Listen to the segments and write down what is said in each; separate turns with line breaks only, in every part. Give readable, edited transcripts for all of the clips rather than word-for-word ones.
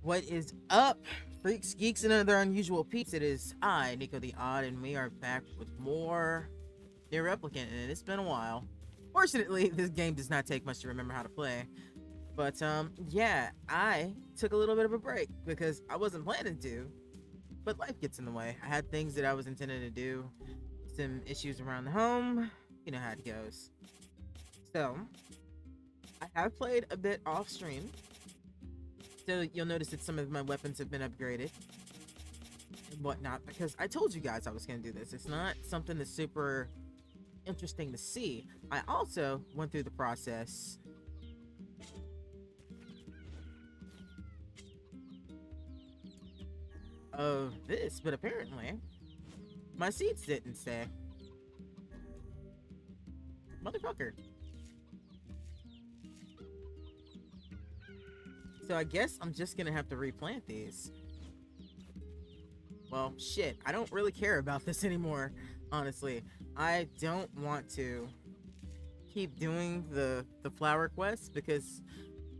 What is up, freaks, geeks, and other unusual peeps? It is I, Nico the Odd, and we are back with more Nier Replicant, and it's been a while. Fortunately, this game does not take much to remember how to play. But, yeah, I took a little bit of a break because I wasn't planning to, but life gets in the way. I had things that I was intending to do, some issues around the home, you know how it goes. So, I have played a bit off stream, so you'll notice that some of my weapons have been upgraded and whatnot because I told you guys I was going to do this. It's not something that's super interesting to see. I also went through the process of this, but apparently my seeds didn't stay. Motherfucker. So I guess I'm just going to have to replant these. Well, shit, I don't really care about this anymore, honestly. I don't want to keep doing the flower quest because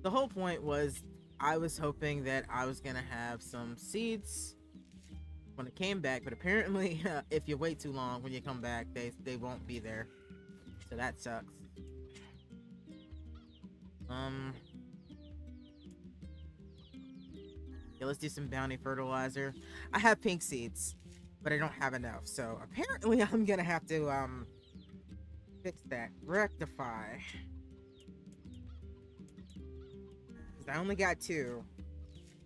the whole point was I was hoping that I was gonna have some seeds when it came back, but apparently if you wait too long when you come back, they won't be there. So that sucks. Yeah, let's do some bounty fertilizer. I have pink seeds, but I don't have enough, so apparently I'm gonna have to fix that. Rectify. Because I only got 2.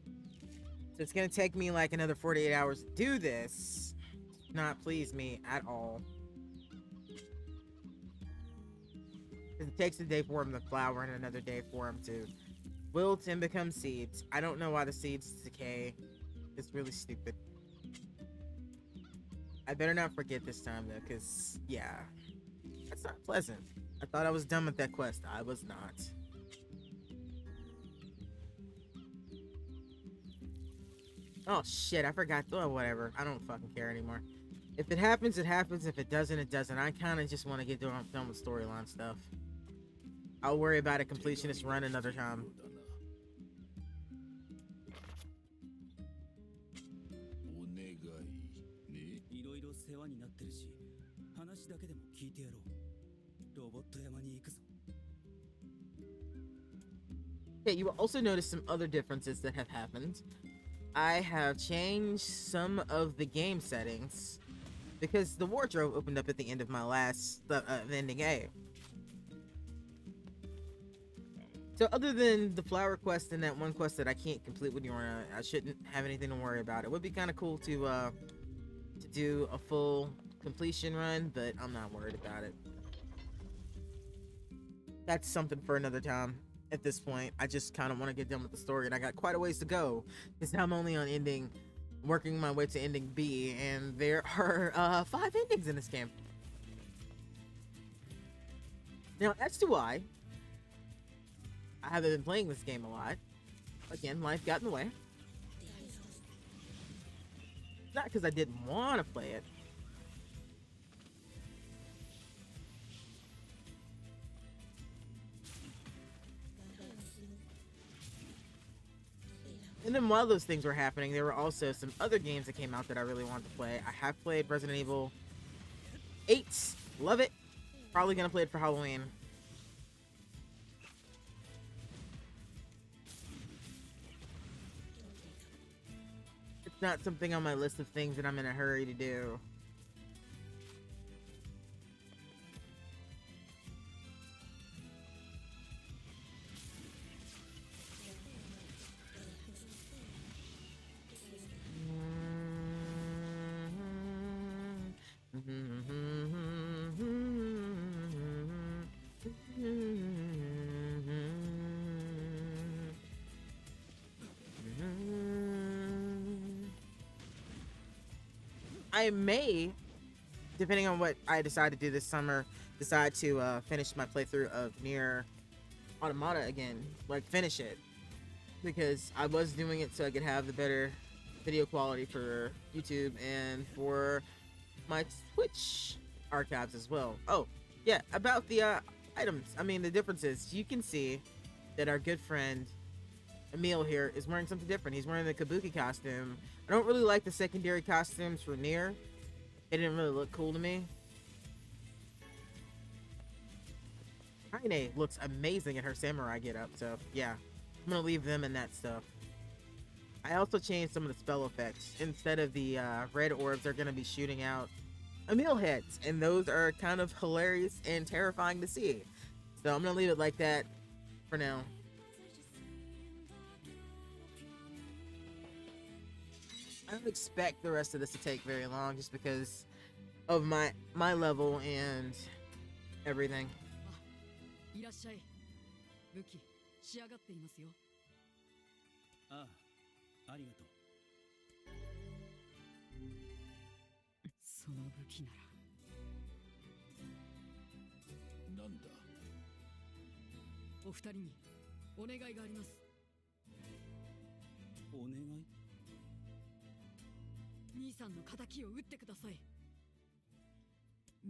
So it's gonna take me like another 48 hours to do this. Not please me at all. Because it takes a day for them to flower and another day for them to wilt and become seeds. I don't know why the seeds decay. It's really stupid. I better not forget this time though, because yeah, that's not pleasant. I thought I was done with that quest. I was not. Oh shit, I forgot. Oh, whatever. I don't fucking care anymore. If it happens, it happens. If it doesn't, it doesn't. I kind of just want to get done with storyline stuff. I'll worry about a completionist run another time. Okay, you will also notice some other differences that have happened. I have changed some of the game settings because the wardrobe opened up at the end of my last ending A. So other than the flower quest and that one quest that I can't complete with Yorna, I shouldn't have anything to worry about. It would be kind of cool to do a full completion run, but I'm not worried about it. That's something for another time. At this point, I just kind of want to get done with the story, and I got quite a ways to go because I'm only on working my way to ending B, and there are 5 endings in this game. Now, as to why I haven't been playing this game a lot, again, life got in the way. Not because I didn't want to play it. And then while those things were happening, there were also some other games that came out that I really wanted to play. I have played Resident Evil 8. Love it. Probably going to play it for Halloween. It's not something on my list of things that I'm in a hurry to do. I may, depending on what I decide to do this summer, decide to finish my playthrough of Nier Automata again. Like, finish it. Because I was doing it so I could have the better video quality for YouTube and for my Twitch archives as well. Oh, yeah, about the items. I mean, the differences. You can see that our good friend Emil here is wearing something different. He's wearing the Kabuki costume. I don't really like the secondary costumes for Nier. It didn't really look cool to me. Kaine looks amazing in her samurai getup, so yeah, I'm gonna leave them in that stuff. I also changed some of the spell effects. Instead of the red orbs, they're gonna be shooting out Emil heads, and those are kind of hilarious and terrifying to see. So I'm gonna leave it like that for now. I don't expect the rest of this to take very long, just because of my level and everything.
いらっしゃい。武器仕上がっていますよ。ああ、ありがとう。その武器なら。なんだ。お二人にお願いがあります。お願い？兄さんの仇を撃ってください。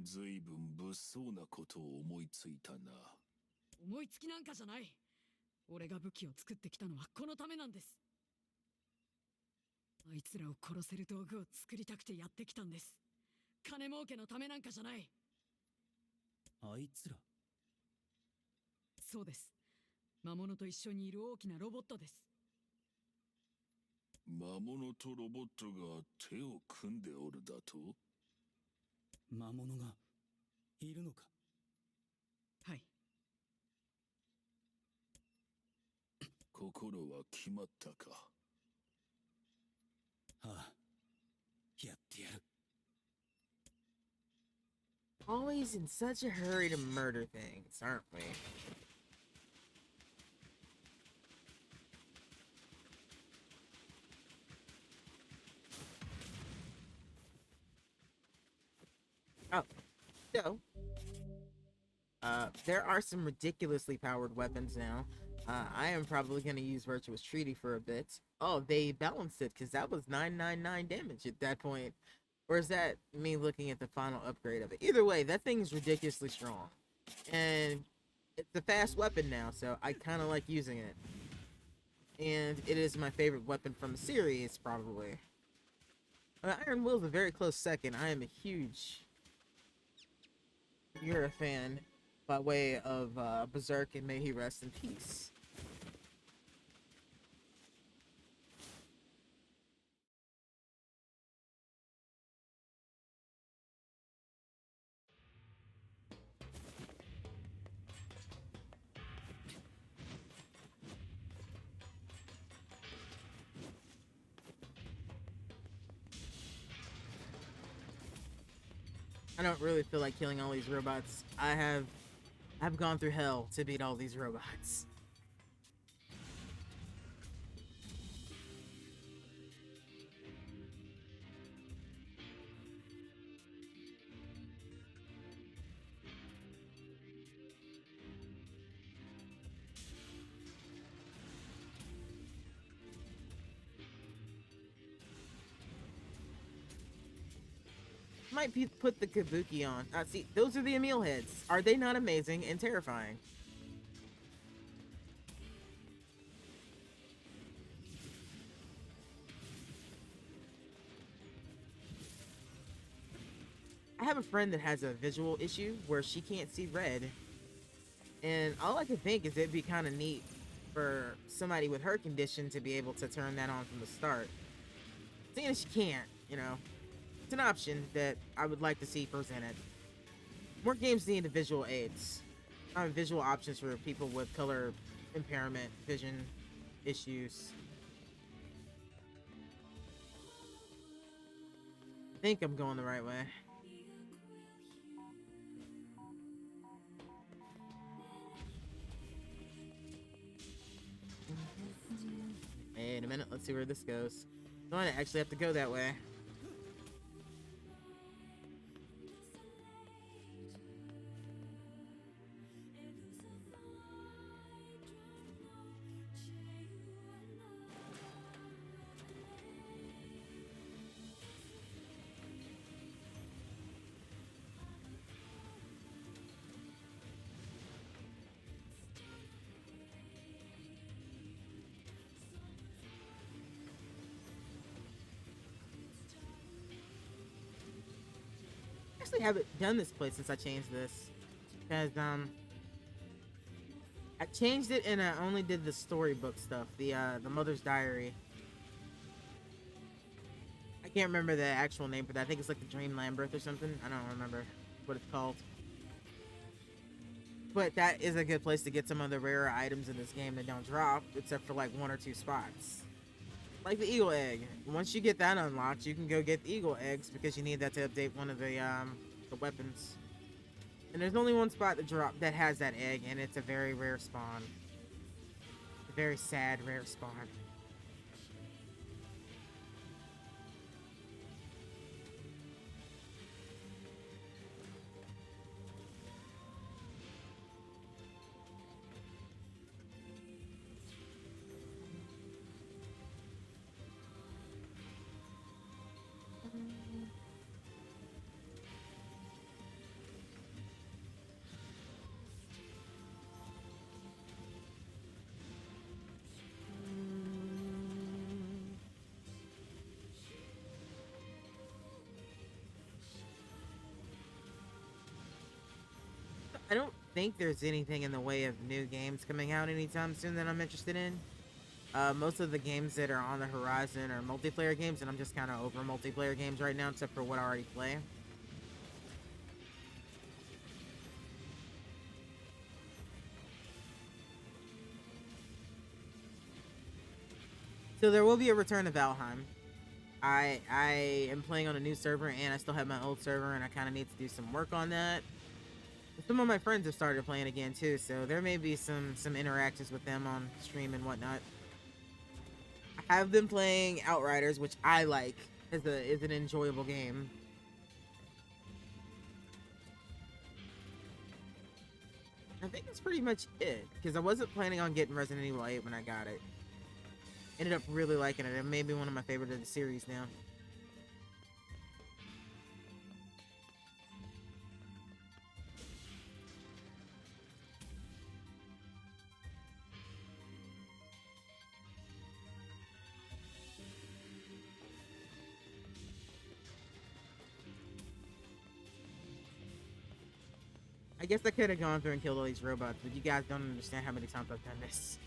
ずいぶん物騒なことを思いついたな。思いつきなんかじゃない。俺が武器を作ってきたのはこのためなんです。あいつらを殺せる道具を作りたくてやってきたんです。金儲けのためなんかじゃない。あいつら？そうです。魔物と一緒にいる大きなロボットです。魔物とロボットが手を組んでおるだと？魔物がいるのか？はい。心は決まったか？ああ、やってやる。
Always in such a hurry to murder things, aren't we? Oh, so there are some ridiculously powered weapons now. I am probably going to use Virtuous Treaty for a bit. Oh, they balanced it because that was 999 damage at that point. Or is that me looking at the final upgrade of it? Either way, that thing's ridiculously strong. And it's a fast weapon now, so I kind of like using it. And it is my favorite weapon from the series, probably. Iron Will's a very close second. I am a huge... You're a fan by way of Berserk, and may he rest in peace. I don't really feel like killing all these robots. I've gone through hell to beat all these robots. Might put the Kabuki on. See, those are the Emil heads. Are they not amazing and terrifying? I have a friend that has a visual issue where she can't see red. And all I can think is it'd be kind of neat for somebody with her condition to be able to turn that on from the start. Seeing as she can't, you know. It's an option that I would like to see presented. More games need visual aids. Visual options for people with color impairment, vision issues. I think I'm going the right way. Wait a minute, let's see where this goes. I might actually have to go that way. actually haven't done this place since I changed this. Because, I changed it and I only did the storybook stuff. The Mother's Diary. I can't remember the actual name for that. I think it's like the Dream Lambert or something. I don't remember what it's called. But that is a good place to get some of the rarer items in this game that don't drop, except for like 1 or 2 spots. Like the Eagle Egg. Once you get that unlocked, you can go get the Eagle Eggs because you need that to update one of the weapons. And there's only 1 spot that has that egg, and it's a very rare spawn. A very sad, rare spawn. I don't think there's anything in the way of new games coming out anytime soon that I'm interested in. Most of the games that are on the horizon are multiplayer games, and I'm just kind of over multiplayer games right now, except for what I already play. So there will be a return to Valheim. I am playing on a new server, and I still have my old server, and I kind of need to do some work on that. Some of my friends have started playing again too, so there may be some interactions with them on stream and whatnot. I have been playing Outriders, which I like as an enjoyable game. I think that's pretty much it, because I wasn't planning on getting Resident Evil 8 when I got it. Ended up really liking it. It may be one of my favorites of the series now. I guess I could have gone through and killed all these robots, but you guys don't understand how many times I've done this.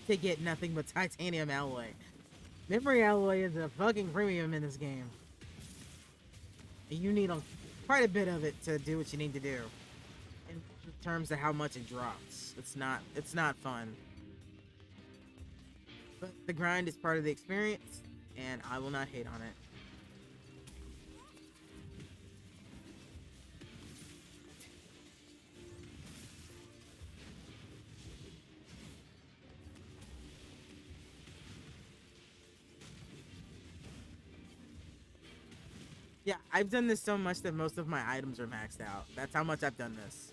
To get nothing but titanium alloy. Memory alloy is a fucking premium in this game. You need quite a bit of it to do what you need to do. In terms of how much it drops. It's not fun. But the grind is part of the experience, and I will not hate on it. Yeah, I've done this so much that most of my items are maxed out. That's how much I've done this.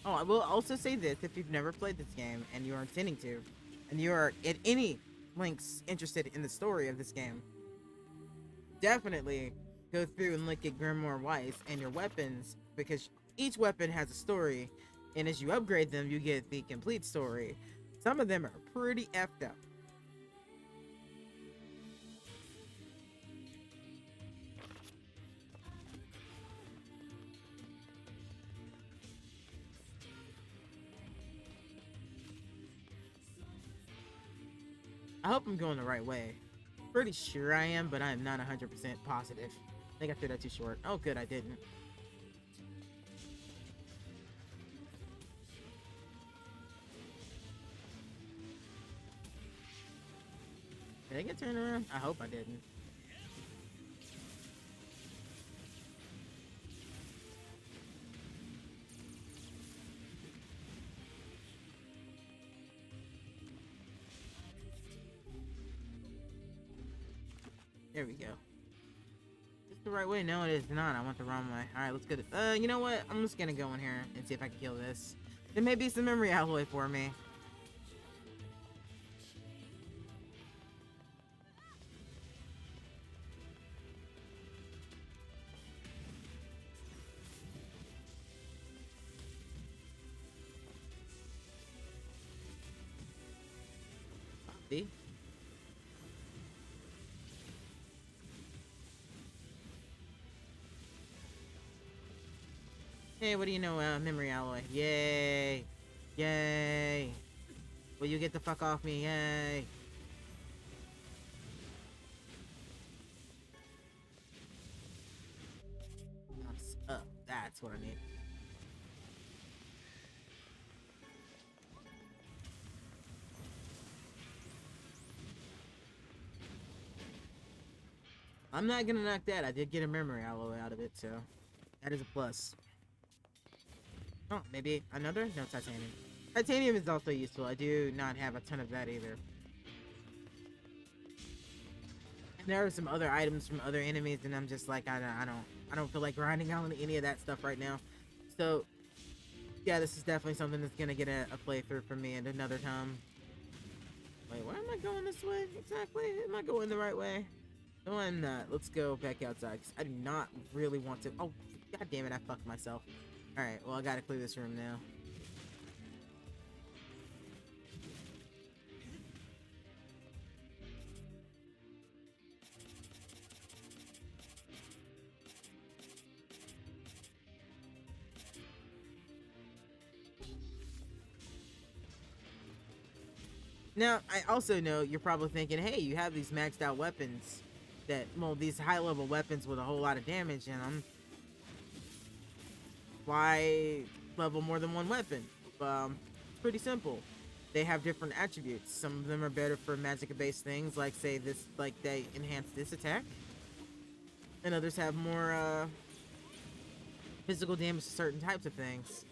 Oh, I will also say this, if you've never played this game and you are intending to, and you are at any links interested in the story of this game, definitely go through and look at Grimoire Weiss and your weapons, because each weapon has a story, and as you upgrade them, you get the complete story. Some of them are pretty effed up. I hope I'm going the right way. Pretty sure I am, but I am not 100% positive. I think I threw that too short. Oh, good, I didn't. Did I get turned around? I hope I didn't. There we go. Is this the right way? No, it is not. I went the wrong way. Alright, let's go to... you know what? I'm just gonna go in here and see if I can kill this. There may be some memory alloy for me. See? Hey, what do you know? Memory alloy. Yay! Yay! Will you get the fuck off me? Yay! That's up. That's what I need. I'm not gonna knock that. I did get a memory alloy out of it, so that is a plus. Oh, maybe another? No, titanium. Titanium is also useful. I do not have a ton of that either. And there are some other items from other enemies, and I'm just like, I don't feel like grinding out on any of that stuff right now. So, yeah, this is definitely something that's gonna get a playthrough for me at another time. Wait, why am I going this way exactly? Am I going the right way? No, I'm not. Let's go back outside, because I do not really want to. Oh, god damn it, I fucked myself. Alright, well, I gotta clear this room now. Now, I also know you're probably thinking, hey, you have these maxed out weapons that, well, these high level weapons with a whole lot of damage in them. Why level more than one weapon? It's pretty simple. They have different attributes. Some of them are better for magic based things, like say this, like they enhance this attack. And others have more, physical damage to certain types of things.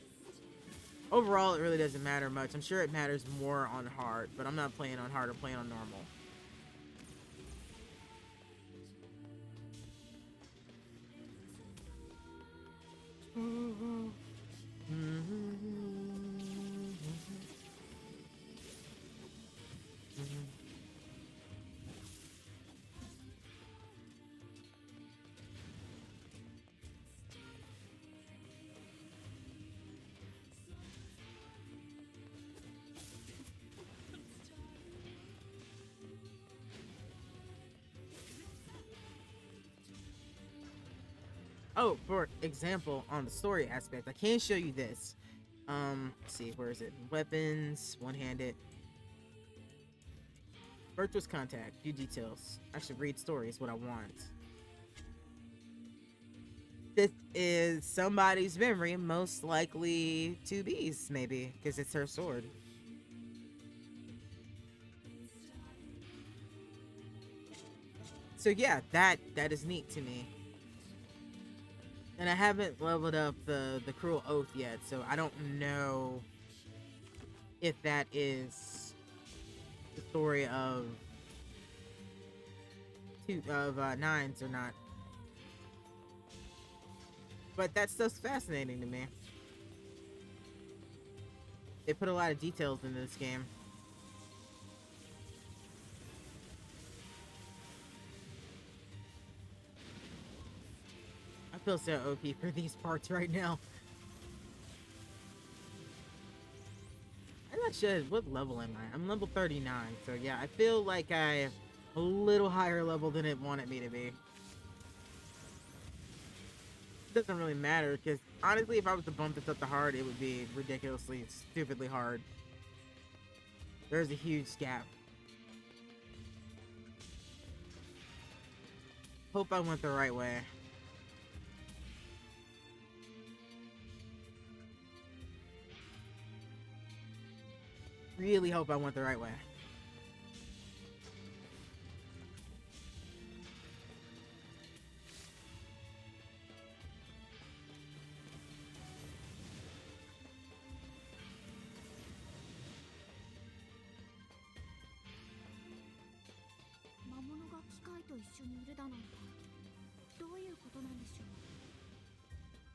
Overall, it really doesn't matter much. I'm sure it matters more on hard, but I'm not playing on hard, I'm playing on normal. Oh, for example, on the story aspect, I can show you this. Let's see, where is it? Weapons, one-handed. Virtuous contact, view details. Actually, read story is what I want. This is somebody's memory, most likely 2B's, maybe, because it's her sword. So yeah, that is neat to me. And I haven't leveled up the Cruel Oath yet, so I don't know if that is the story of Nines or not. But that stuff's fascinating to me. They put a lot of details into this game. I feel so OP for these parts right now. I'm not sure what level am I? I'm level 39, so yeah, I feel like I'm a little higher level than it wanted me to be. It doesn't really matter, because honestly, if I was to bump this up to hard, it would be ridiculously, stupidly hard. There's a huge gap. Hope I went the right way. Really hope I went the right way.
と一緒にいるだなんてどういうことなんでしょう。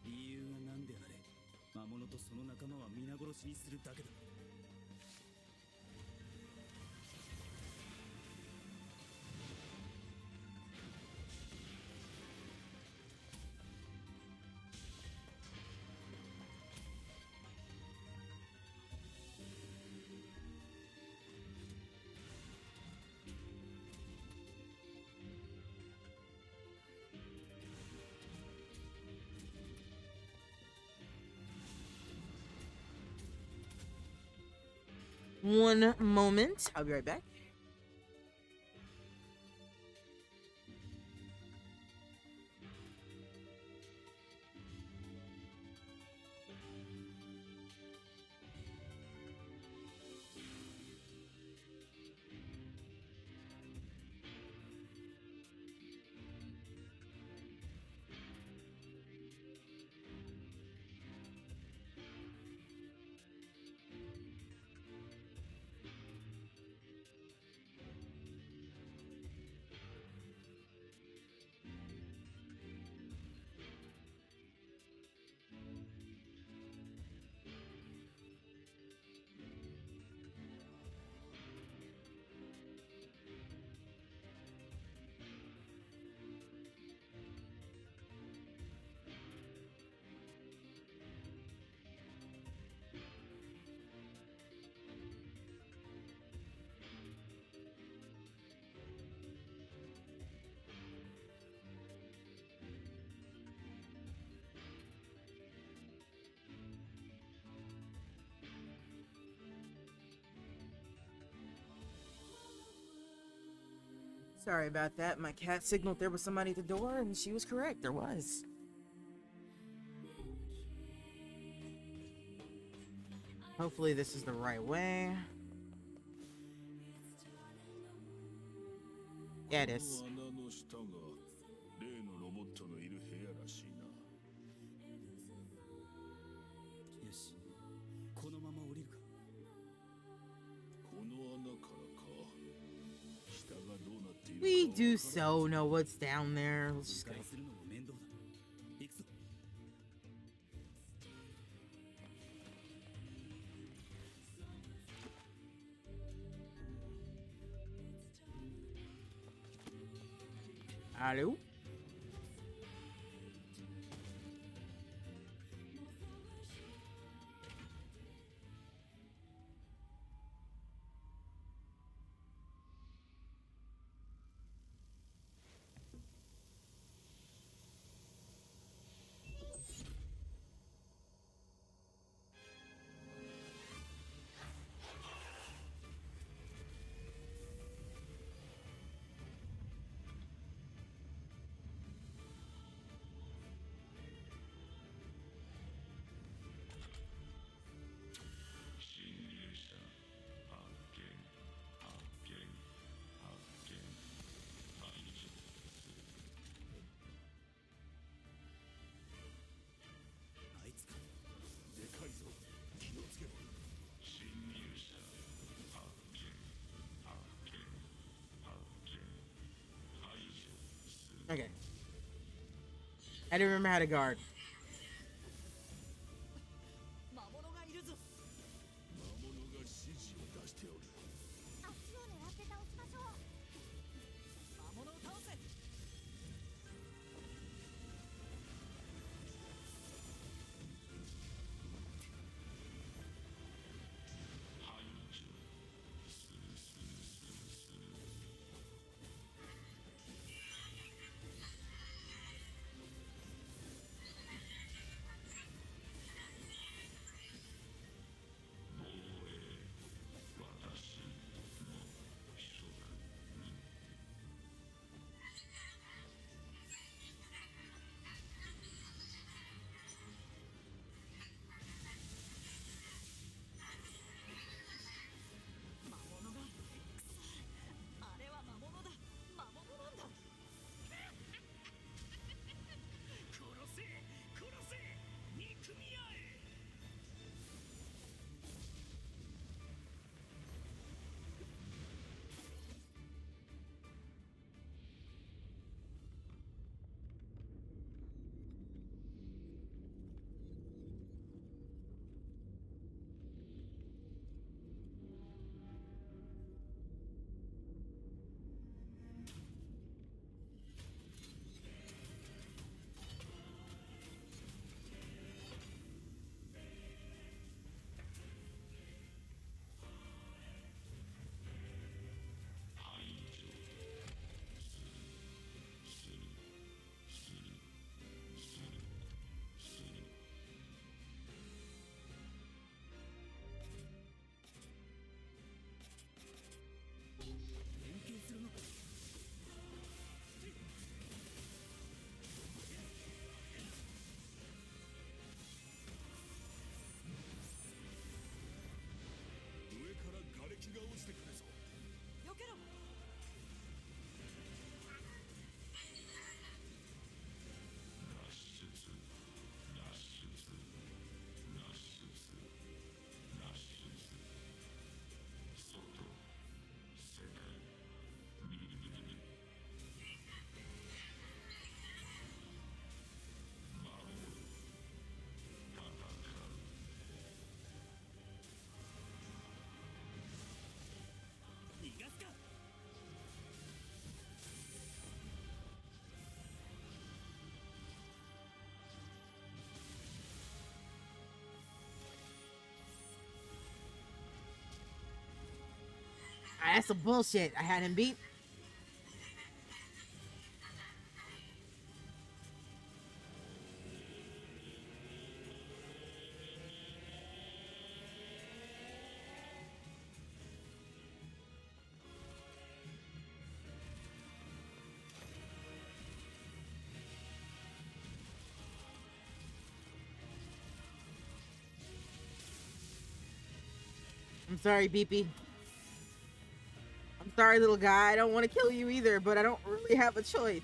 理由が何であれ、魔物とその仲間は皆殺しにするだけだ。
One moment. I'll be right back. Sorry about that. My cat signaled there was somebody at the door, and she was correct. There was. Hopefully this is the right way. Yeah, it is.
穴の下が例のロボットのいる部屋らしいな。
よし、このまま降りるか。
この穴からか。下がどうなっているか
We
わからん。
do so know what's down there. Let's just go.
迂回するのも面倒だ。行くぞ。
Hello? Okay. I didn't remember how to guard.
魔物が指示を出しておる。
足を狙って倒しましょう。
魔物を倒せ。
That's some bullshit. I had him beat. I'm sorry, Beepy. I'm sorry, little guy. I don't want to kill you either, but I don't really have a choice.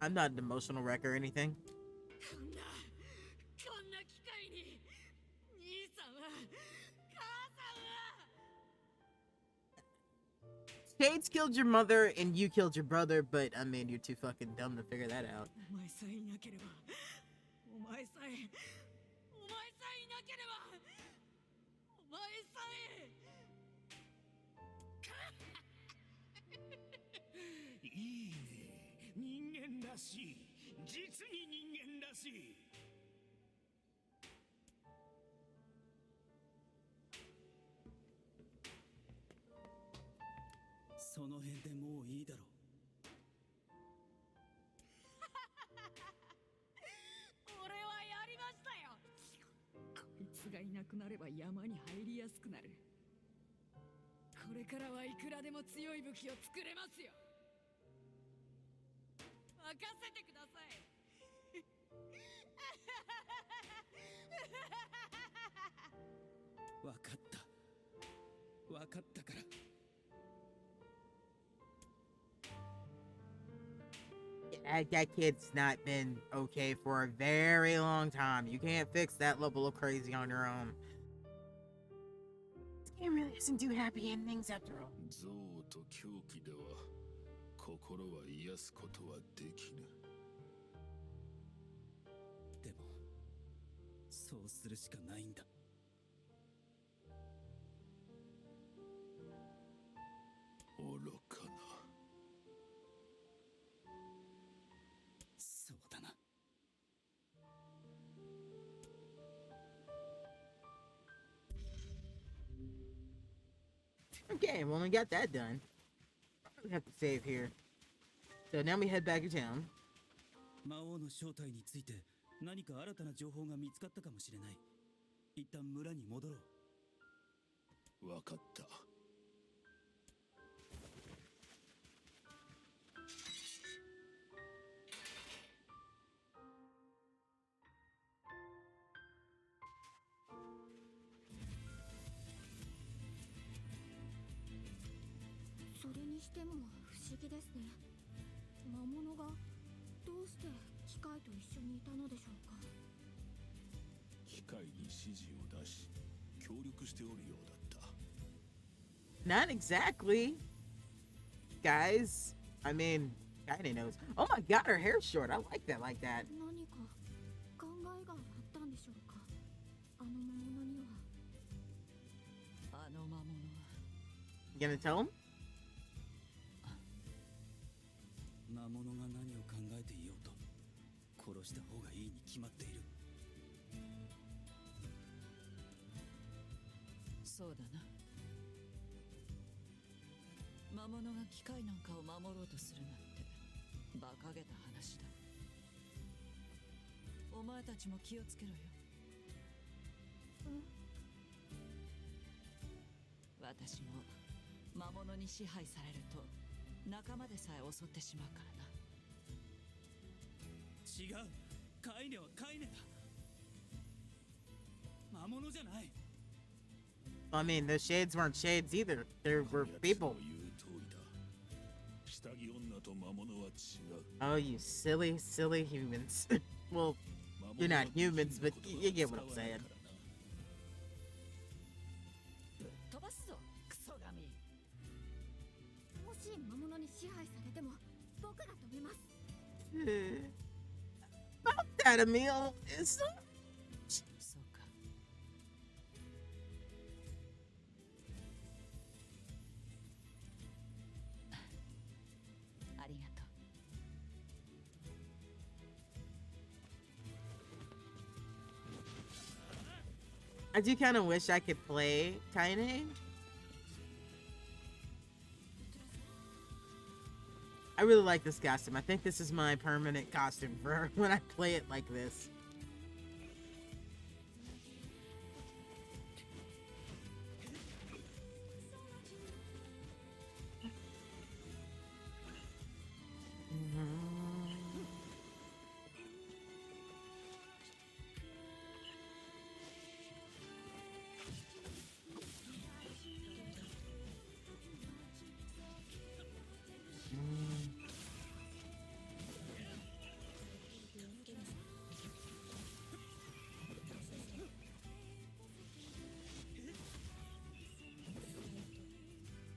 I'm not an emotional wreck or anything.
こんな機会に兄さんは母さんは
Shades killed your mother and you killed your brother, but I mean, you're too fucking dumb to figure that out.
お前さえいなければお前さえいなければお前さえ
いいね、人間らしい、実に人間らしい。その辺でもういいだろう。
俺はやりましたよ。こいつがいなくなれば山に入りやすくなる。これからはいくらでも強い武器を作れますよ。任せてください。
わかった。わかったから。
That kid's not been okay for a very long time. You can't fix that level of crazy on your own. This game really doesn't do happy endings after all.
憎悪と狂気では心は癒すことはできぬ。
でもそうするしかないんだ。
愚かな。
そうだな。
Okay, well, we got that done. We have to save here. So now we head back to town.
魔王の正体について何か新たな情報が見つかったかもしれない。一旦村に戻ろう。
わかった。
それにしても不思議ですね。魔物がどうして機械と一緒にいたのでしょうか。
機械に指示を出し協力しておるようだった。
Not exactly. guys. I mean, Kaine knows. Oh my god, her hair's short. I like that, like that.
何か考えがあったんでしょうか。あの魔物には。
あの魔物は
You gonna tell him?
魔物が何を考えていようと殺した方がいいに決まっている。
そうだな。魔物が機械なんかを守ろうとするなんて馬鹿げた話だ。お前たちも気をつけろよ。私も魔物に支配されると仲間でさえ襲ってしまうからな。
違う、カイネはカイネだ。魔物じゃない。
I mean, the shades weren't shades either. They were people.
言う通りだ。下着女と魔物は違う。
Oh, you silly, silly humans. Well, you're not humans, but you get what I'm saying.
飛ばすぞ、クソガミ。
もし魔物に支配されても僕が止めます。
About that, Emil. It's
そうか。ありがとう。
I do kind of wish I could play Kaine. I really like this costume. I think this is my permanent costume for when I play it like this.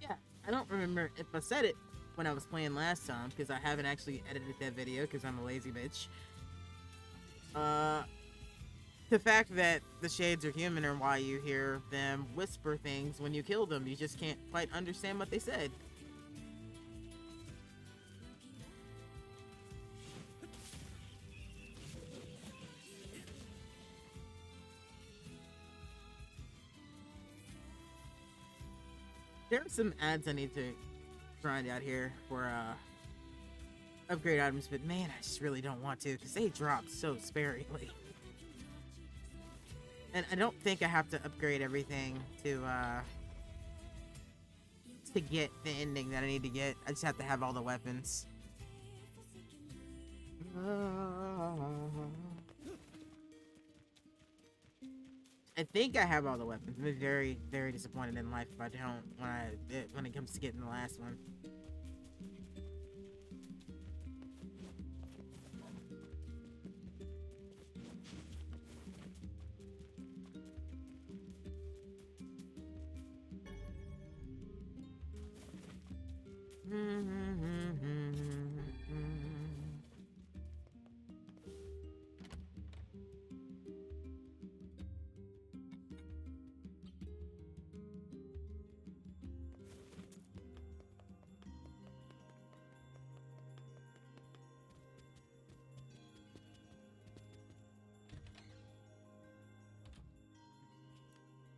Yeah, I don't remember if I said it when I was playing last time because I haven't actually edited that video because I'm a lazy bitch. The fact that the shades are human or why you hear them whisper things when you kill them. You just can't quite understand what they said. There are some ads I need to grind out here for upgrade items, but man, I just really don't want to because they drop so sparingly. And I don't think I have to upgrade everything to get the ending that I need to get. I just have to have all the weapons. I think I have all the weapons. I'm very, very disappointed in life if I don't when it comes to getting the last one.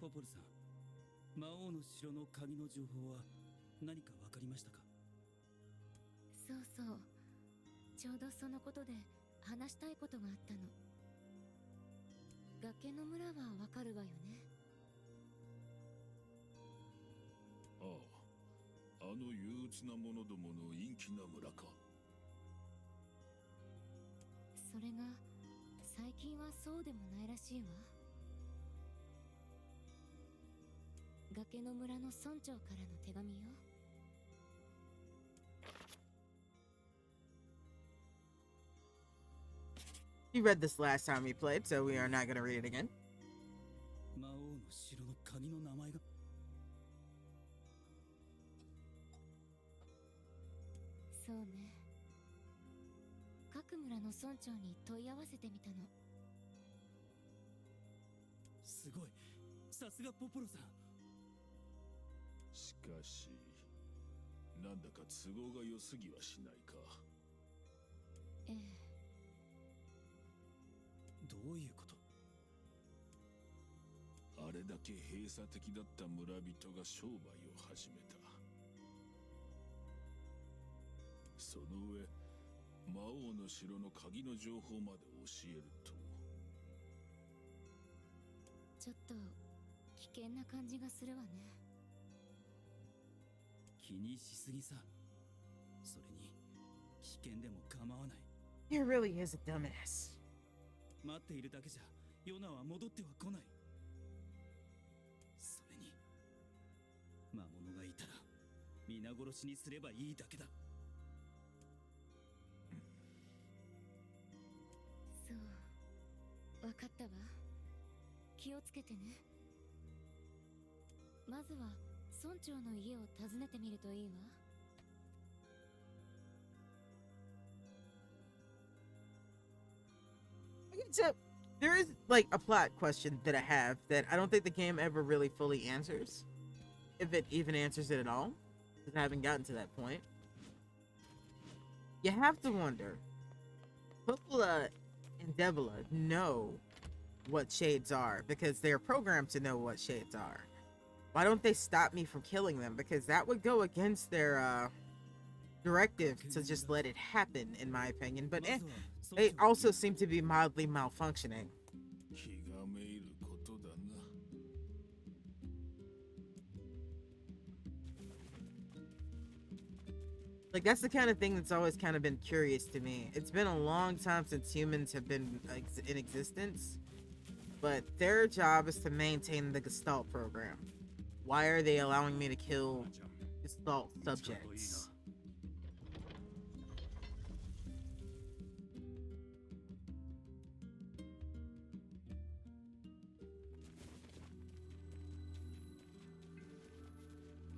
ポポルさん、魔王の城の鍵の情報は何か分かりましたか？
そうそう。ちょうどそのことで話したいことがあったの。崖の村はわかるわよね。
ああ、あの憂鬱な者どもの陰気な村か。
それが最近はそうでもないらしいわ。崖の村の村長からの手紙よ。
You read this last time we played, so we are not going to read it again.
魔王の城の鍵の名前が。
村の村長に問い合わせてみたの。
すごい、さすがポポロさん。
しかし、なんだか都合が良すぎはしないか。
ええ。
どういうこと？
あれだけ閉鎖的だった村人が商売を始めた。その上、魔王の城の鍵の情報まで教えると。
ちょっと危険な感じがするわね。
気にしすぎさ。それに危険でも構わない。
He really is a dumbass.
待っているだけじゃヨナは戻っては来ない。それに魔物がいたら皆殺しにすればいいだけだ。
そう、わかったわ。気をつけてね。まずは村長の家を訪ねてみるといいわ。
So, there is like a plot question that I have that I don't think the game ever really fully answers. If it even answers it at all. Because I haven't gotten to that point. You have to wonder. Popola and Debula know what shades are because they're programmed to know what shades are. Why don't they stop me from killing them? Because that would go against their directive to just let it happen, in my opinion. But they also seem to be mildly malfunctioning.
気がめいることだな。
Like, that's the kind of thing that's always kind of been curious to me. It's been a long time since humans have been in existence, but their job is to maintain the Gestalt program. Why are they allowing me to kill Gestalt subjects?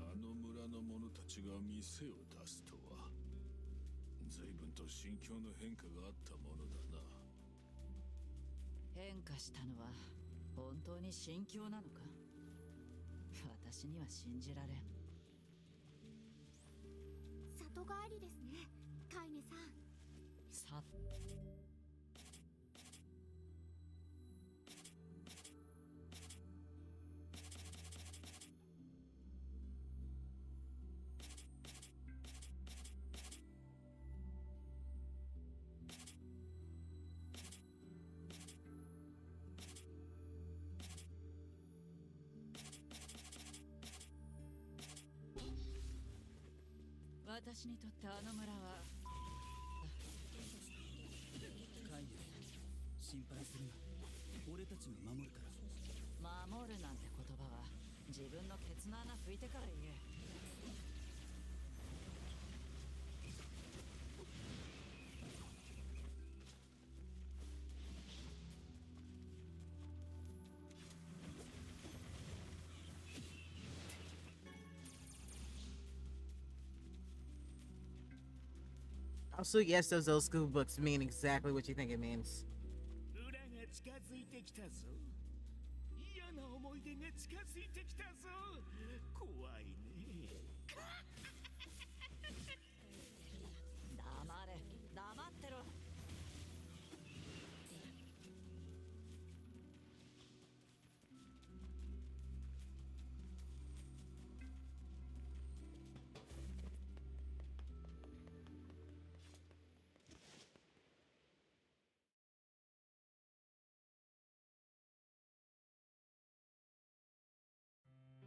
あの村の者たちが店を出すとは、随分と心境の変化があったものだな。
変化したのは本当に心境なのか？私には信じられん。
里帰りですね、カイネさん。
さ私にとってあの村は
カイネ、心配するな。俺たちが守るから。
守るなんて言葉は自分のケツの穴拭いてから言え。
Also, yes, those old school books mean exactly what you think it means.
裏が近づいてきたぞ。嫌な思い出が近づいてきたぞ。怖いね。
黙れ、黙ってろ。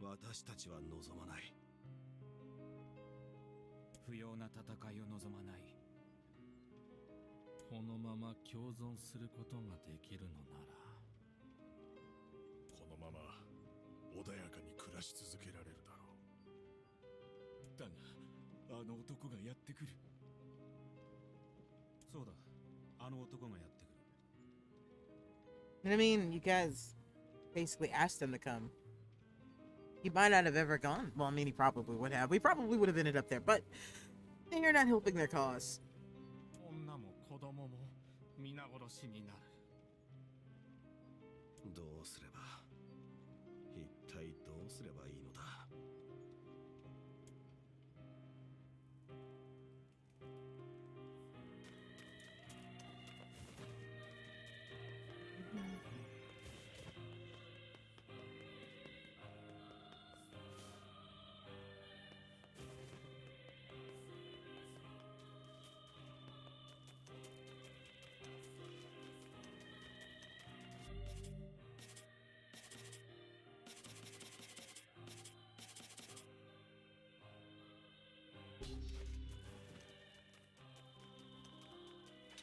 私たちは望まない。
不要な戦いを望まない。このまま共存することができるのなら、
このまま穏やかに暮らし続けられるだろう。だが、あの男がやってくる。
そうだ、あの男がやってくる。
I mean, you guys basically asked him to come. He might not have ever gone. Well, I mean, he probably would have. We probably would have ended up there, but you're not helping their cause.
女も子供もしになる。
どうすれば、一体どうすればいいのだ。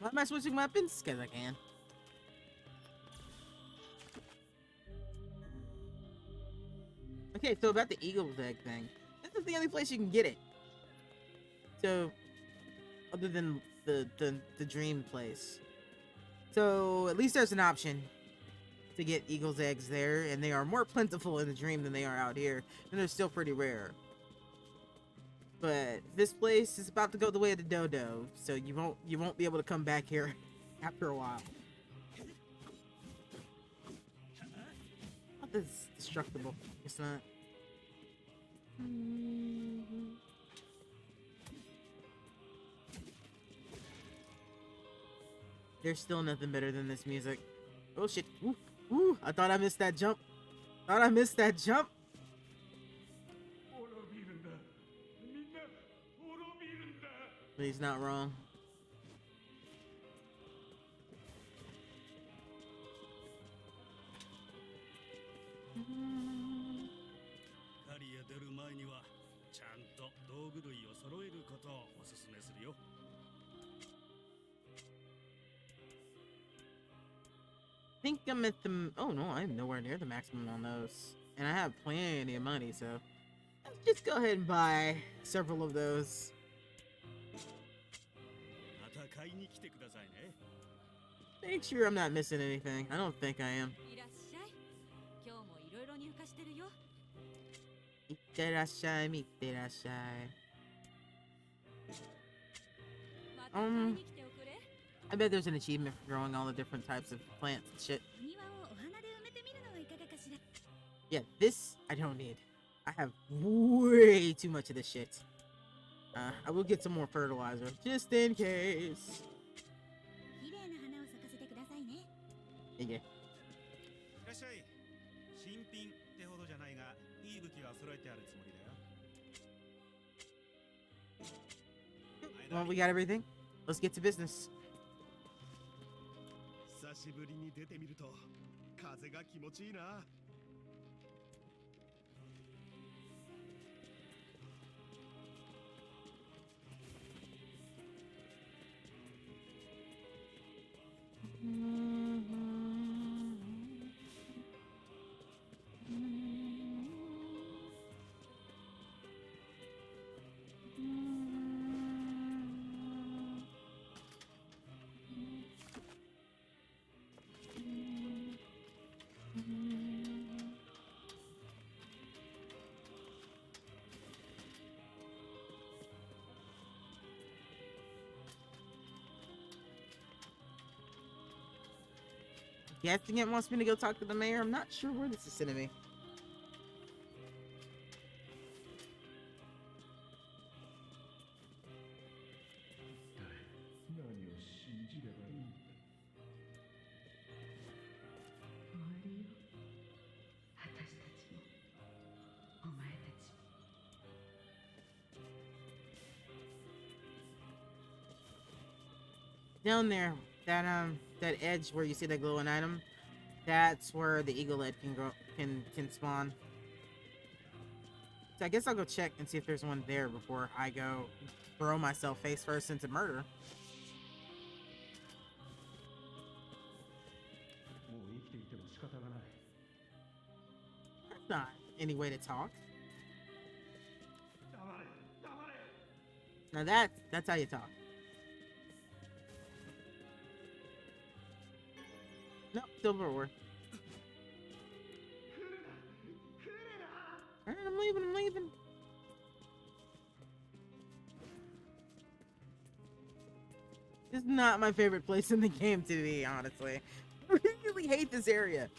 Why am I switching weapons? Because I can. Okay, so about the eagle's egg thing. This is the only place you can get it. So, other than the dream place. So, at least there's an option to get eagle's eggs there, and they are more plentiful in the dream than they are out here, and they're still pretty rare. But this place is about to go the way of the dodo, so you won't be able to come back here after a while. Not this destructible. It's not. There's still nothing better than this music. Oh shit. Ooh, ooh, I thought I missed that jump. Thought I missed that jump. But he's not wrong. I think I'm at the... Oh no, I'm nowhere near the maximum on those. And I have plenty of money, so... Let's just go ahead and buy several of those. Make sure I'm not missing anything. I don't think I am. Itterashai, mitterashai. I bet there's an achievement for growing all the different types of plants and shit. Yeah, this I don't need. I have way too much of this shit. I will get some more fertilizer, just in case. Yeah. Well, we got everything. Let's get to business. Guessing it wants me to go talk to the mayor. I'm not sure where this is sending me. Down there, that edge where you see that glowing item, that's where the eagle head can spawn. So I guess I'll go check and see if there's one there before I go throw myself face first into murder. That's not any way to talk. Now that's how you talk. Nope, silver ore. Alright, I'm leaving. It's not my favorite place in the game to be, honestly. I really hate this area.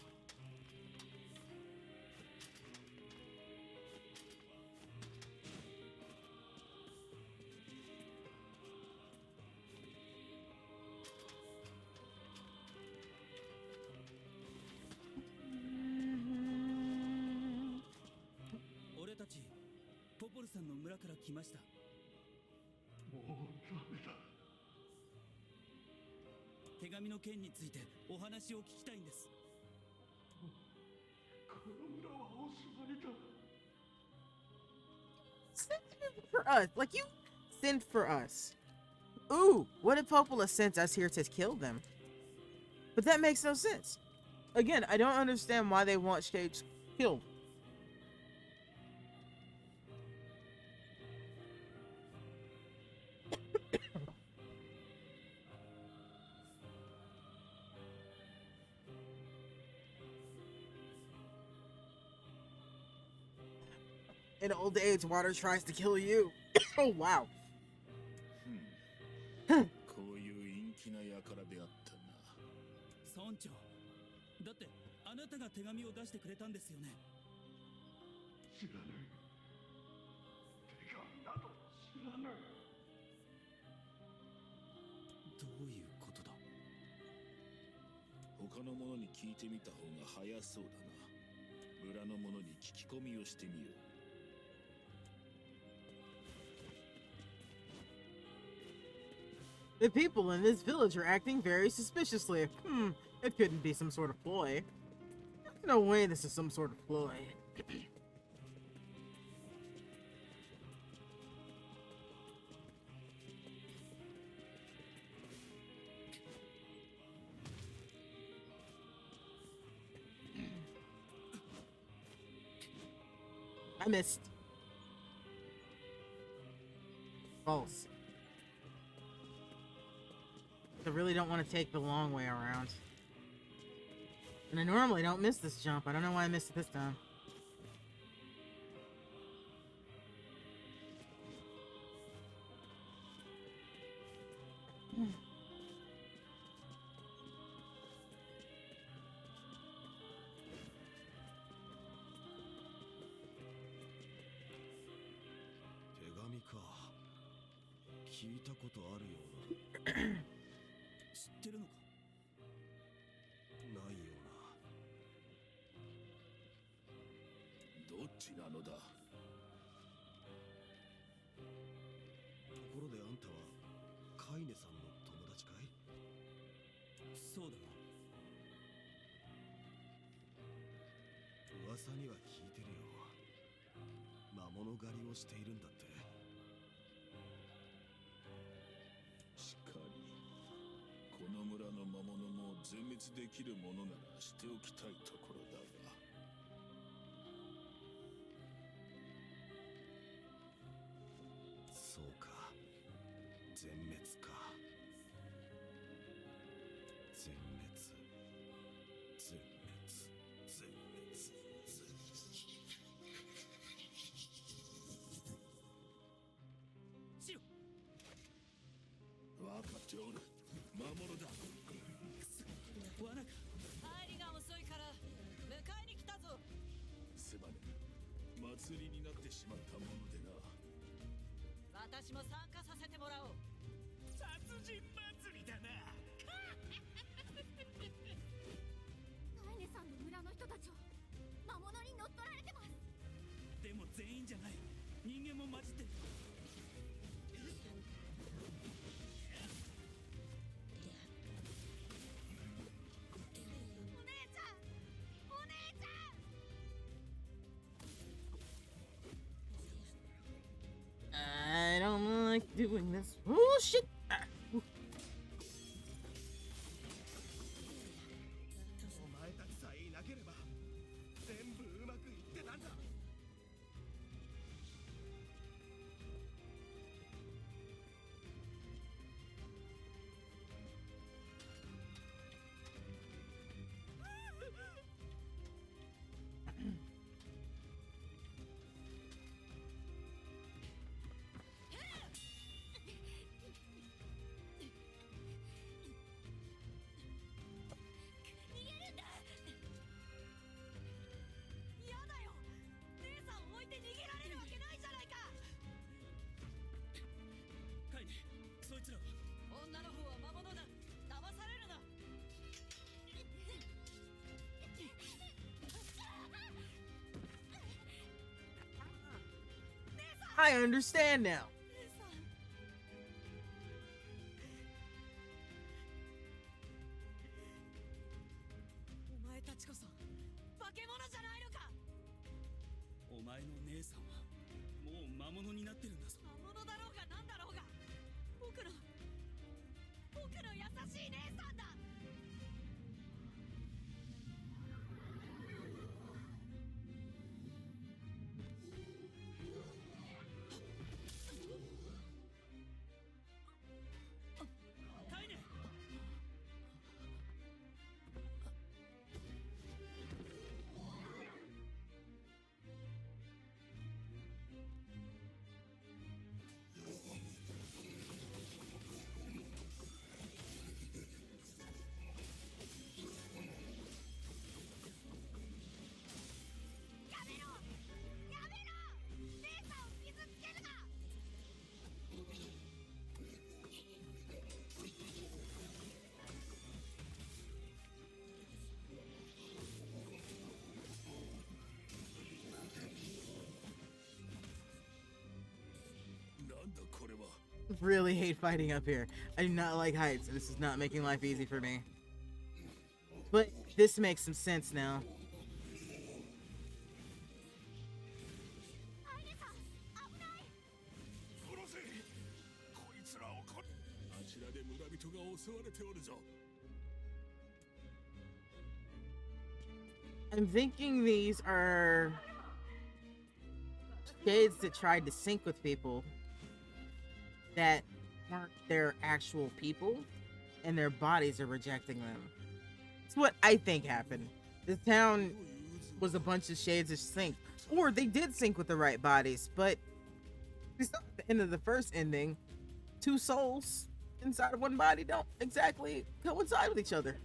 Send for us. Like, you sent for us. Ooh, what if Popola sent us here to kill them? But that makes no sense. Again, I don't understand why they want Shades killed. In old age, water tries to kill you. Oh, wow.
こういう陰気な輩であったな。
村長、だってあなたが手紙を出してくれたんですよね。
知らない。手紙など知らない。
どういうことだ。
他の者に聞いてみた方が早そうだな。村の者に聞き込みをしてみよう。
The people in this village are acting very suspiciously. It couldn't be some sort of ploy. There's no way this is some sort of ploy. I missed. False. I really don't want to take the long way around. And I normally don't miss this jump. I don't know why I missed it this time.
Zenmetsu できるものならしておきたいところだが。
そうか。全滅か。全滅。全滅。全滅。
シロ。
わかっておる。魔物だ。
罠か。
帰りが遅いから迎えに来たぞ。
すまねえ。祭りになってしまったものでな。
私も参加させてもらおう。
殺人祭りだな。
ナイネさんの村の人たちを魔物に乗っ取られてます。
でも全員じゃない。人間も混じってる。
I don't like doing this. Oh shit! Ah.
お前たちさえいなければ全部うまくいってたんだ。
I understand now.
姉さん。お前たちこそ化け物じゃないのか。
お前の姉さんはもう魔物になってるんだぞ。
魔物だろうがなんだろうが、僕の優しい姉さんだ。
カイネ。
やめろ、姉さんを傷つけるな。
なんだこれは。
Really hate fighting up here. I do not like heights, and this is not making life easy for me. But this makes some sense now.
アイネさん、危ない。
殺せ。こいつらをあちらで村人が襲われておるぞ。
I'm thinking these are shades that tried to sync with people that weren't their actual people, and their bodies are rejecting them. That's what I think happened. The town was a bunch of shades of sync, or they did sync with the right bodies, but we saw at the end of the first ending, two souls inside of one body don't exactly coincide with each other.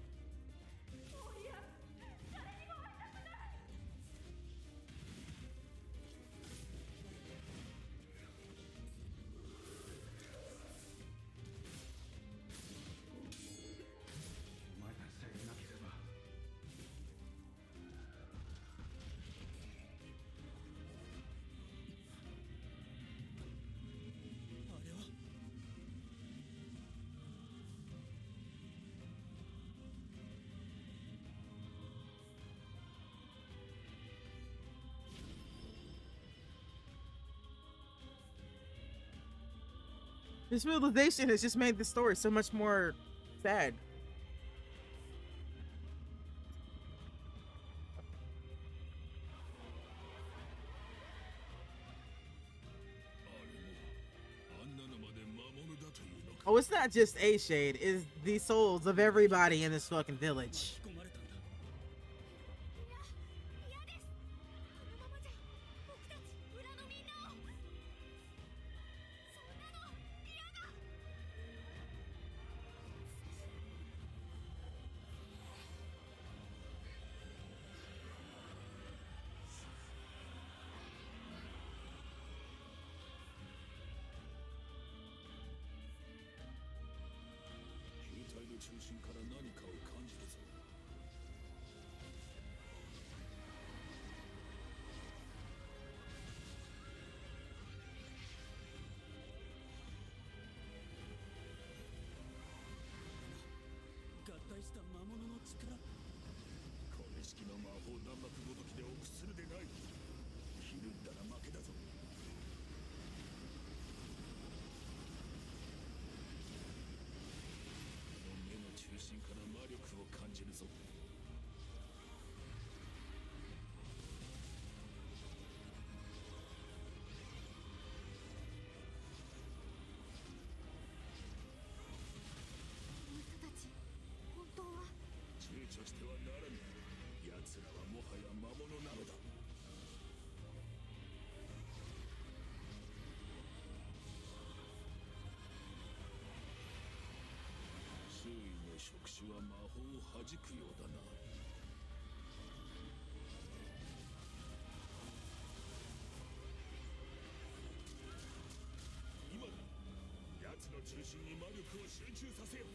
This realization has just made the story so much more sad.
あんなのまで魔物だというのか。
Oh, it's not just a shade, it's the souls of everybody in this fucking village.
引き込まれたんだ。
嫌です。このままじゃ僕たち村のみんなを。そんなの嫌だ。
球体の中心から何かを感じるぞ。
合体した魔物の力。
これ式の魔法弾幕ごときで臆するでない。ひるんだら負けだぞ。 この目の中心から魔力を感じるぞ。
この人たち本当は。
躊躇してはならぬ。奴らはもはや魔物なのだ。周囲の触手は魔法を弾くようだな。今だ。奴の中心に魔力を集中させよ。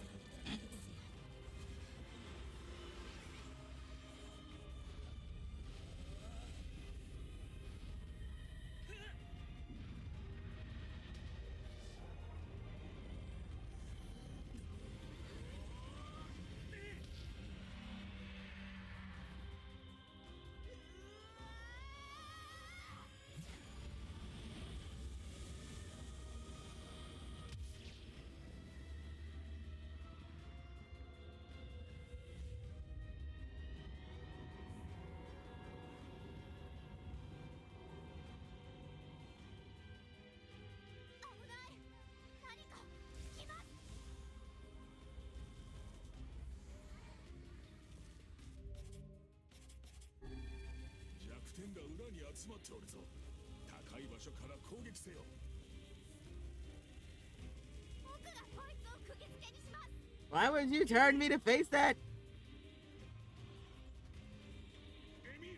こ
点が裏に集まっておるぞ。高い場所から攻撃せよ。
僕がこいつを釘付けにします。
Why would you turn me to face that?
エミール、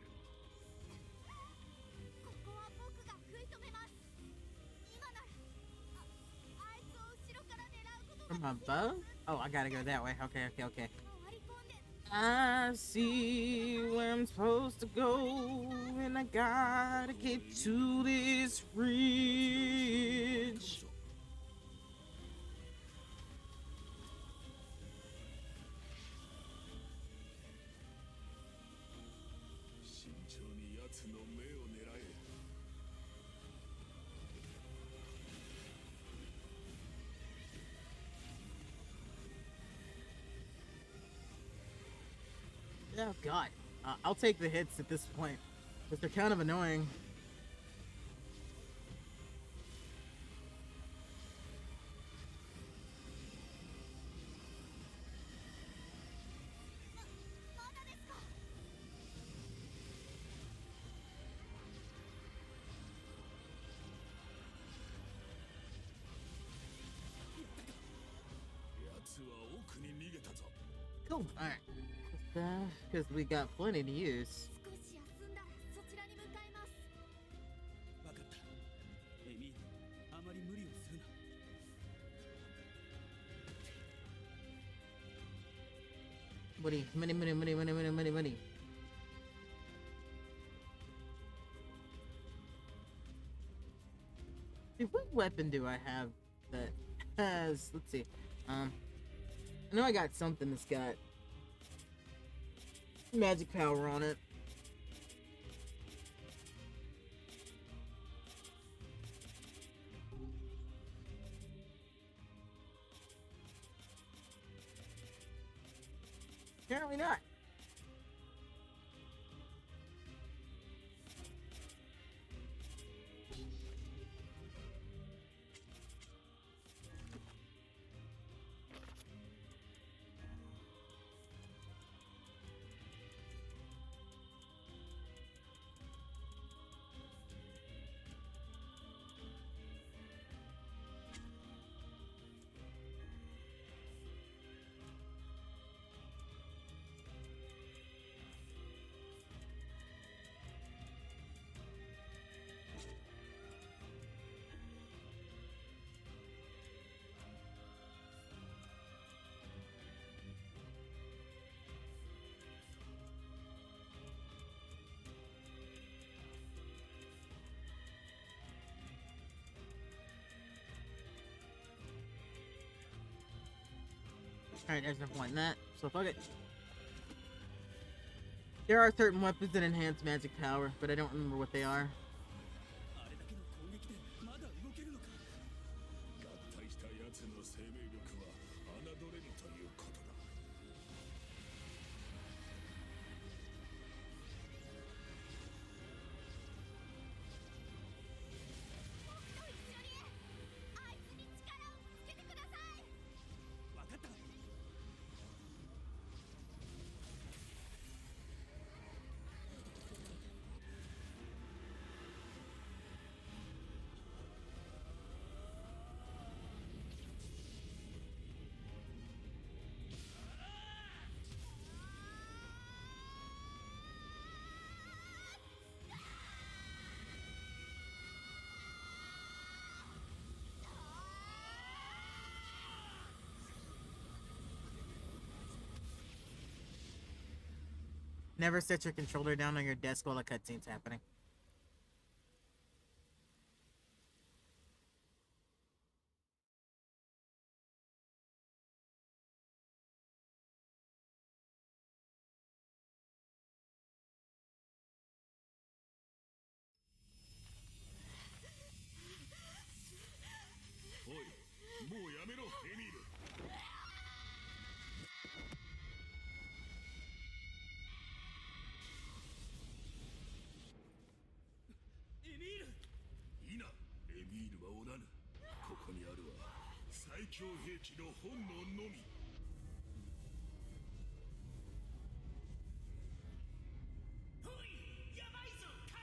ここは僕が食い止めます。今ならあいつを後ろから狙うことが
From
できます。
above? Oh, I gotta go that way. Okay, okay, okay.
回り込んで
I see where I'm supposed to go, and I gotta get to this bridge.
慎重に奴の目を狙え。
Oh god. I'll take the hits at this point, but they're kind of annoying. Cool. Alright. Because we got plenty to use.
少し休んだらそちらに向かいます。
分かった。エミール、あまり無理をするな。
Money, money, money, money, money, money, money, money. Dude, what weapon do I have that has? Let's see. I know I got something that's got magic power on it. Apparently not. Alright, there's no point in that, so fuck it. There are certain weapons that enhance magic power, but I don't remember what they are.
あれだけの攻撃でまだ動けるのか。
合体した奴の生命力は侮れぬということだ。
僕と一緒にあいつに力をつけてください。
分かった。
Never set your controller down on your desk while a cutscene's happening.
Oi, もうやめろ、エミール。
エミール。
いいな、エミールはおらぬ。ここにあるは最強兵器の本能のみ。
おい、やばいぞ、カ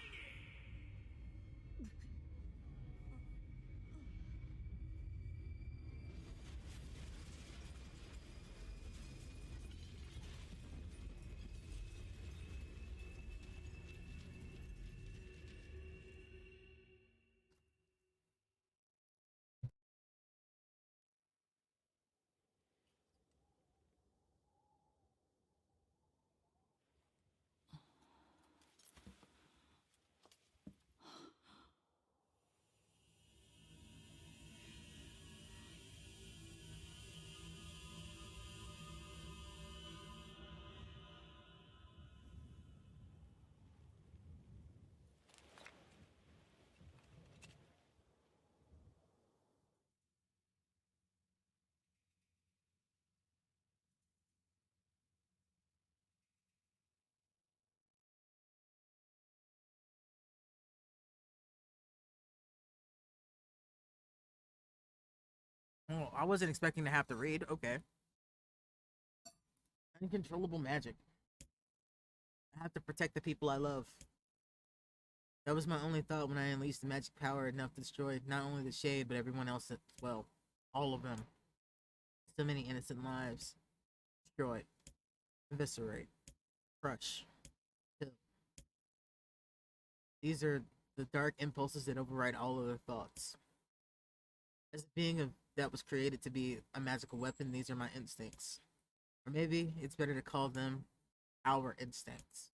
I wasn't expecting to have to read. Okay. Uncontrollable magic. I have to protect the people I love. That was my only thought when I unleashed the magic power enough to destroy not only the Shade, but everyone else as well. All of them. So many innocent lives. Destroy. Eviscerate. Crush. Kill. These are the dark impulses that override all other thoughts. As a being that was created to be a magical weapon, these are my instincts. Or maybe it's better to call them our instincts.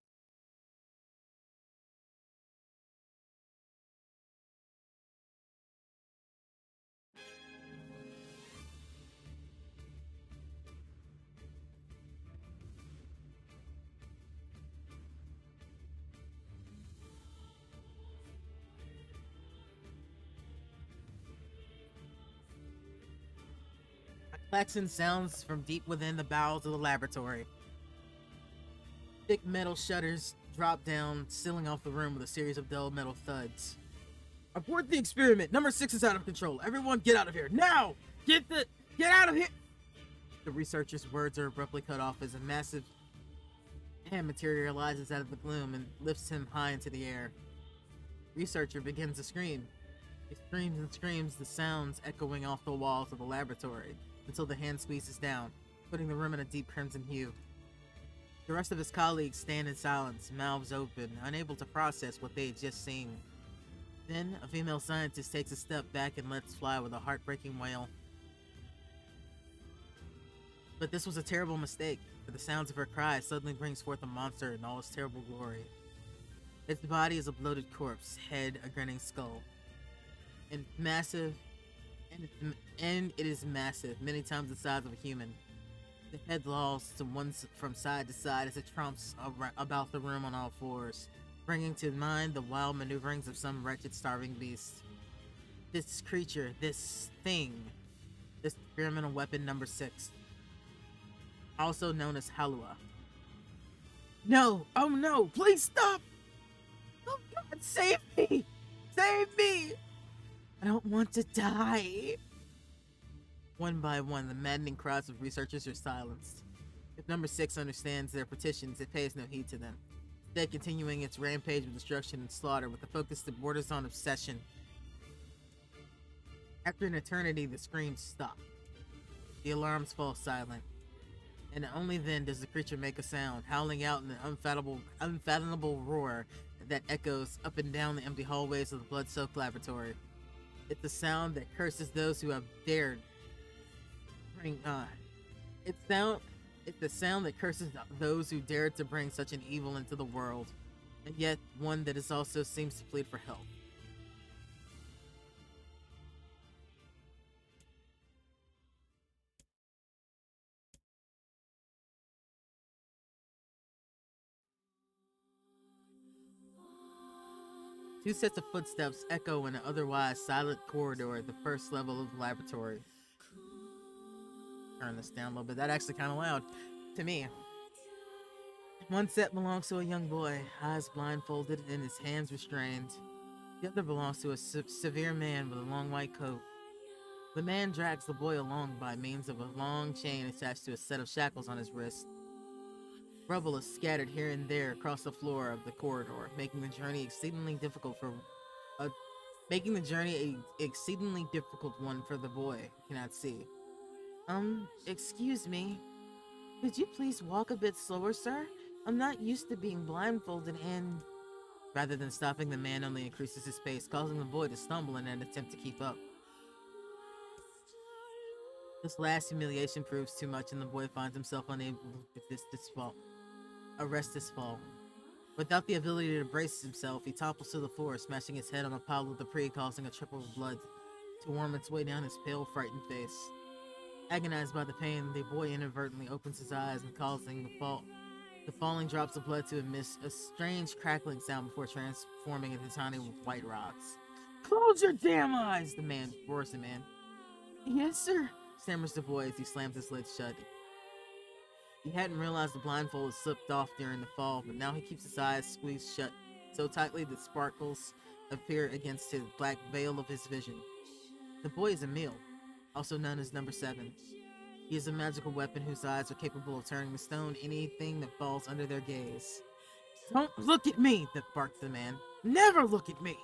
A klaxon sounds from deep within the bowels of the laboratory. Thick metal shutters drop down, sealing off the room with a series of dull metal thuds. Abort the experiment. Number 6 is out of control. Everyone get out of here. Now! Get out of here! The researcher's words are abruptly cut off as a massive hand materializes out of the gloom and lifts him high into the air. Researcher begins to scream. He screams and screams, the sounds echoing off the walls of the laboratory, until the hand squeezes down, putting the room in a deep crimson hue. The rest of his colleagues stand in silence, mouths open, unable to process what they had just seen. Then, a female scientist takes a step back and lets fly with a heartbreaking wail. But this was a terrible mistake, for the sounds of her cries suddenly brings forth a monster in all its terrible glory. Its body is a bloated corpse, head a grinning skull. And it is massive, many times the size of a human. The head lolls from side to side as it tromps about the room on all fours, bringing to mind the wild maneuverings of some wretched starving beast. This creature, this thing, this experimental weapon number 6, also known as Halua. No! Oh no! Please stop! Oh God, save me! Save me! I don't want to die! One by one, the maddening crowds of researchers are silenced. If number 6 understands their petitions, it pays no heed to them, instead continuing its rampage of destruction and slaughter with a focus that borders on obsession. After an eternity, the screams stop. The alarms fall silent, and only then does the creature make a sound, howling out in an unfathomable roar that echoes up and down the empty hallways of the blood-soaked laboratory. It's a sound that curses those who have dared bring it's the sound that curses those who dared to bring such an evil into the world, and yet one that is also seems to plead for help. Two sets of footsteps echo in an otherwise silent corridor at the first level of the laboratory. Turn this down a little bit. That actually kind of loud to me. One set belongs to a young boy, eyes blindfolded and his hands restrained. The other belongs to a severe man with a long white coat. The man drags the boy along by means of a long chain attached to a set of shackles on his wrist. Rubble is scattered here and there across the floor of the corridor, making the journey an exceedingly difficult one for the boy who cannot see. Excuse me. Could you please walk a bit slower, sir? I'm not used to being blindfolded and... Rather than stopping, the man only increases his pace, causing the boy to stumble in an attempt to keep up. This last humiliation proves too much, and the boy finds himself unable to arrest his fall. Without the ability to brace himself, he topples to the floor, smashing his head on a pile of debris, causing a trickle of blood to worm its way down his pale, frightened face. Agonized by the pain, the boy inadvertently opens his eyes and causing the falling drops of blood to emit a strange crackling sound before transforming into tiny white rocks. Close your damn eyes! The man roars the man. Yes, sir, stammers the boy as he slams his lids shut. He hadn't realized the blindfold had slipped off during the fall, but now he keeps his eyes squeezed shut so tightly that sparkles appear against the black veil of his vision. The boy is Emil. also known as Number 7. He is a magical weapon whose eyes are capable of turning to stone anything that falls under their gaze. Don't look at me, that barked the man. Never look at me!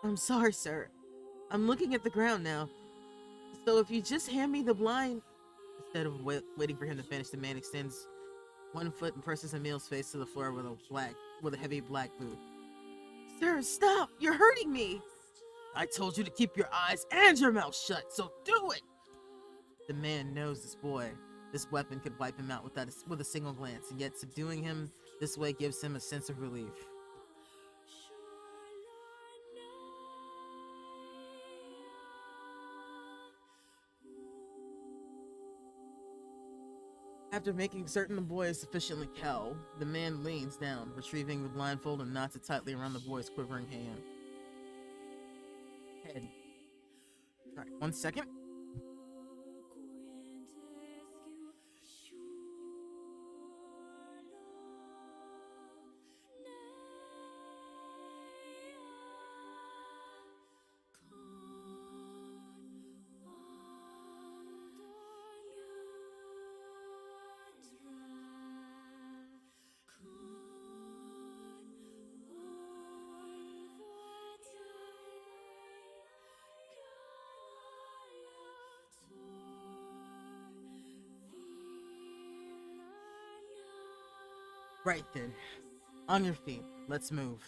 I'm sorry, sir. I'm looking at the ground now. So if you just hand me the blind... Instead of waiting for him to finish, the man extends one foot and presses Emil's face to the floor with a heavy black boot. Sir, stop! You're hurting me! I told you to keep your eyes and your mouth shut, so do it! The man knows this weapon could wipe him out with a single glance, and yet subduing him this way gives him a sense of relief. After making certain the boy is sufficiently cowed, the man leans down, retrieving the blindfold and knots it tightly around the boy's quivering head. Alright, 1 second. Right then. On your feet. Let's move.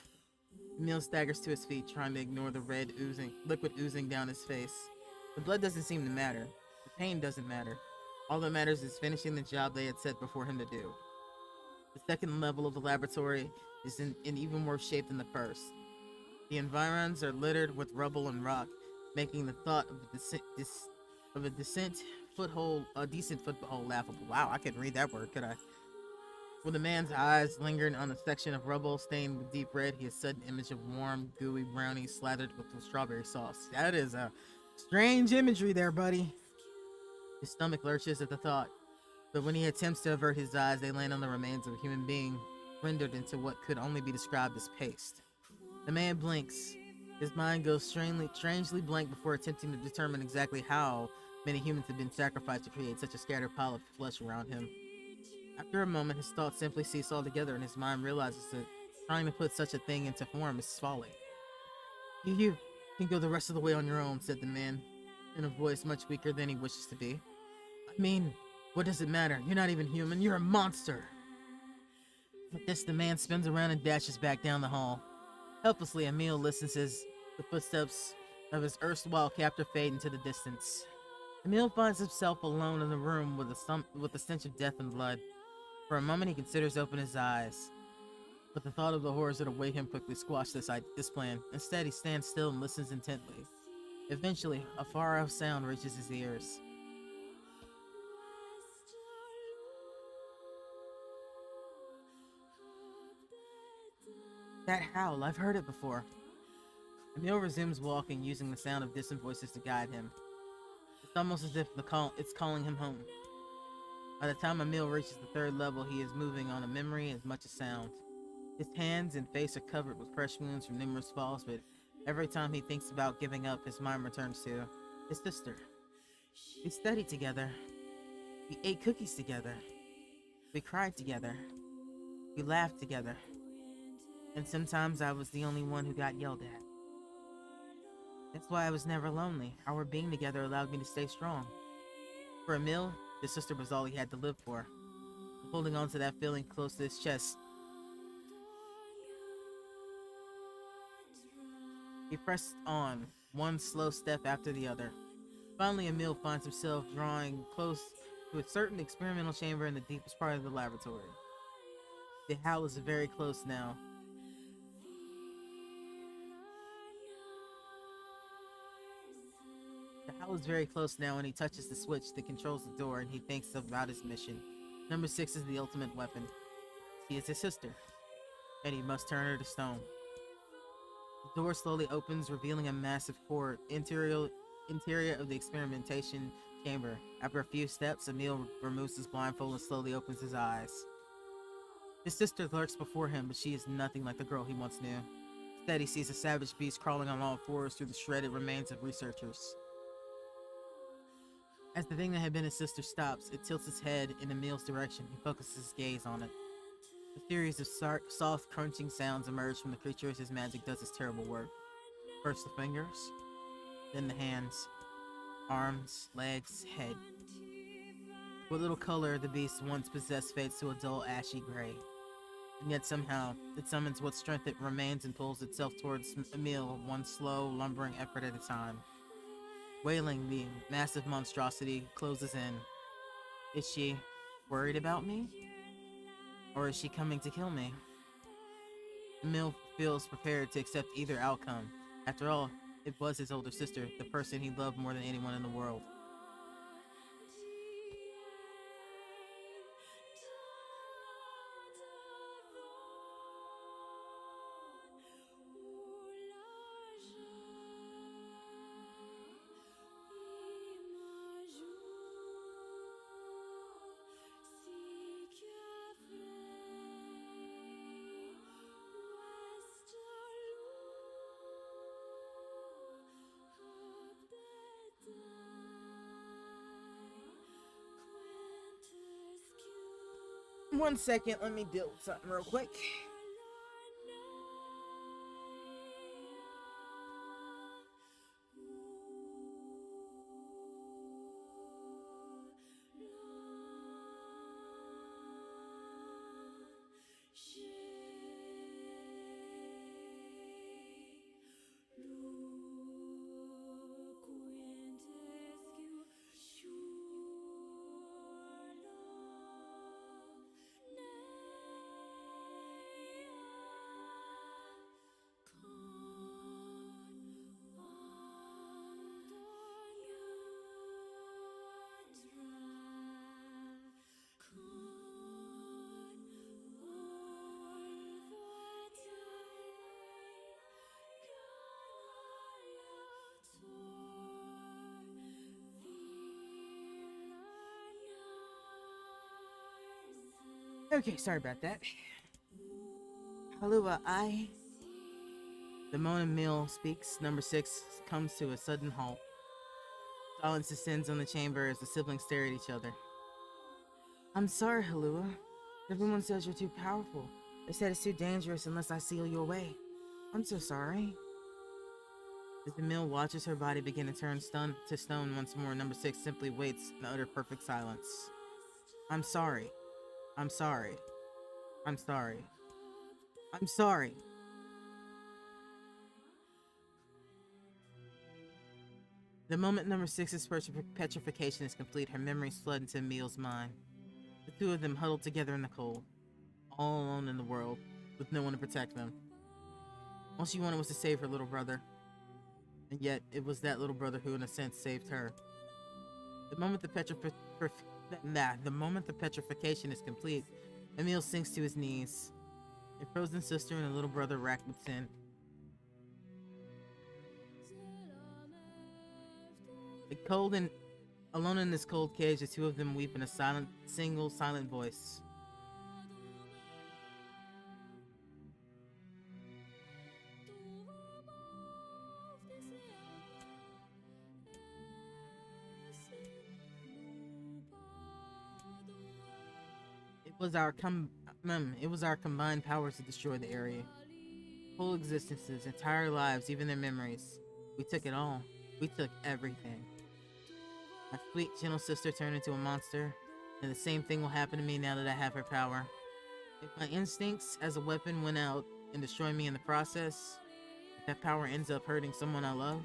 Emil staggers to his feet, trying to ignore the liquid oozing down his face. The blood doesn't seem to matter. The pain doesn't matter. All that matters is finishing the job they had set before him to do. The second level of the laboratory is in even worse shape than the first. The environs are littered with rubble and rock, making the thought of a decent foothold laughable. Wow, I couldn't read that word, could I? With a man's eyes lingering on a section of rubble stained with deep red, he has a sudden image of warm, gooey brownies slathered with strawberry sauce. That is a strange imagery there, buddy. His stomach lurches at the thought, but when he attempts to avert his eyes, they land on the remains of a human being, rendered into what could only be described as paste. The man blinks. His mind goes strangely blank before attempting to determine exactly how many humans have been sacrificed to create such a scattered pile of flesh around him. After a moment, his thoughts simply cease altogether, and his mind realizes that trying to put such a thing into form is folly. You can go the rest of the way on your own, said the man, in a voice much weaker than he wishes to be. I mean, what does it matter? You're not even human, you're a monster! With this, the man spins around and dashes back down the hall. Helplessly, Emil listens as the footsteps of his erstwhile captor fade into the distance. Emil finds himself alone in the room with the stench of death and blood. For a moment, he considers opening his eyes, but the thought of the horrors that await him quickly squashed this plan. Instead, he stands still and listens intently. Eventually, a far-off sound reaches his ears. That howl, I've heard it before. Emil resumes walking, using the sound of distant voices to guide him. It's almost as if it's calling him home. By the time Emil reaches the third level, he is moving on a memory as much as sound. His hands and face are covered with fresh wounds from numerous falls, but every time he thinks about giving up, his mind returns to his sister. We studied together. We ate cookies together. We cried together. We laughed together. And sometimes I was the only one who got yelled at. That's why I was never lonely. Our being together allowed me to stay strong. For Emil, his sister was all he had to live for. Holding on to that feeling close to his chest, he pressed on, one slow step after the other. Finally, Emil finds himself drawing close to a certain experimental chamber in the deepest part of the laboratory. The howl is very close now. The howl is very close now, and he touches the switch that controls the door, and he thinks about his mission. Number 6 is the ultimate weapon. She is his sister, and he must turn her to stone. The door slowly opens, revealing a massive core interior of the experimentation chamber. After a few steps, Emil removes his blindfold and slowly opens his eyes. His sister lurks before him, but she is nothing like the girl he once knew. Instead, he sees a savage beast crawling on all fours through the shredded remains of researchers. As the thing that had been his sister stops, it tilts its head in Emil's direction. He focuses his gaze on it. A series of soft, crunching sounds emerge from the creature as his magic does its terrible work. First the fingers, then the hands, arms, legs, head. What little color the beast once possessed fades to a dull, ashy gray. And yet somehow, it summons what strength it remains and pulls itself towards Emil, one slow, lumbering effort at a time. Wailing, the massive monstrosity closes in. Is she worried about me? Or is she coming to kill me? Emil feels prepared to accept either outcome. After all, it was his older sister, the person he loved more than anyone in the world. One second, let me deal with something real quick. Okay, sorry about that. Halua, The moment Emil speaks, number 6 comes to a sudden halt. Silence descends on the chamber as the siblings stare at each other. I'm sorry, Halua. Everyone says you're too powerful. They said it's too dangerous unless I seal you away. I'm so sorry. As Emil watches her body begin to turn to stone once more, number 6 simply waits in utter perfect silence. I'm sorry. I'm sorry. I'm sorry. I'm sorry. The moment number 6's petrification is complete, her memories flood into Emil's mind. The two of them huddled together in the cold, all alone in the world, with no one to protect them. All she wanted was to save her little brother. And yet, it was that little brother who, in a sense, saved her. The moment the petrification is complete, Emil sinks to his knees. A frozen sister and a little brother racked with sin. Cold and alone in this cold cage, the two of them weep in a single silent voice. It was our combined powers to destroy the area. Whole existences, entire lives, even their memories. We took it all. We took everything. My sweet, gentle sister turned into a monster, and the same thing will happen to me now that I have her power. If my instincts as a weapon went out and destroyed me in the process, if that power ends up hurting someone I love,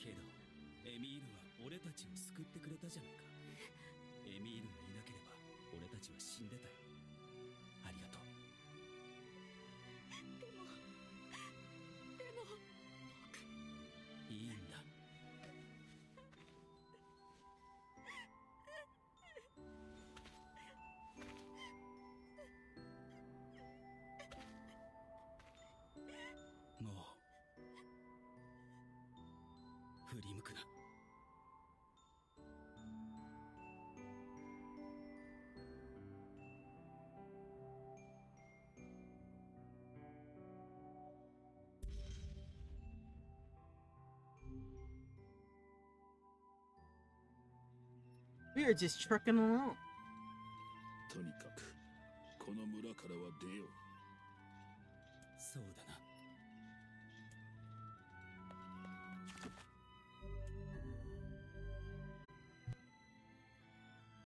けどエミールは俺たちを救ってくれたじゃないか。エミールがいなければ俺たちは死んでたよ。ありがとう。でも僕いいんだ。振り向くな。
We are just trucking along.
とにかくこの村からは出よう。
そうだな。